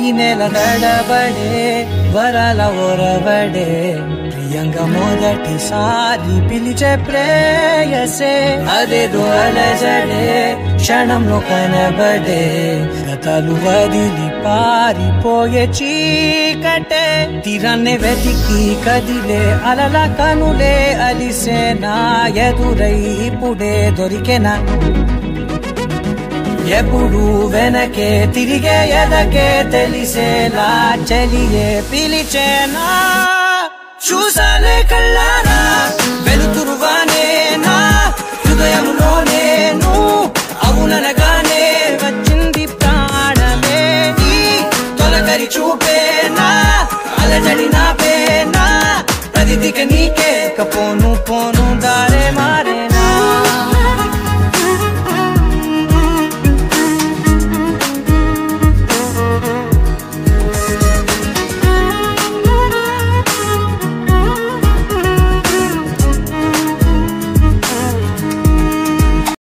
ఈ నెల నడబడే వరాల ఓరబడే ప్రియంగా మొదటిసారి పిలిచే ప్రేయసే అదేదో అలజడే క్షణంలో కనబడే గతాలు వదిలి పారిపోయే చీకటే తీరాన్నే వెతికి కదిలే అలల కనులే అలిసేనా ఎదురై ఇప్పుడే దొరికెనా ఎప్పుడు వెనకే తిరిగే ఎదకే తెలిసేలా చెలియే పిలిచేనా చూసాలే కళ్ళారా వెలుతురుగానే నా హృదయంలో నేను అవుననగానే వచ్చింది ప్రాణమే ఈ తొలకరి చూపేనా అలజడి నా పేనా ప్రతిదిక నీకే కపోను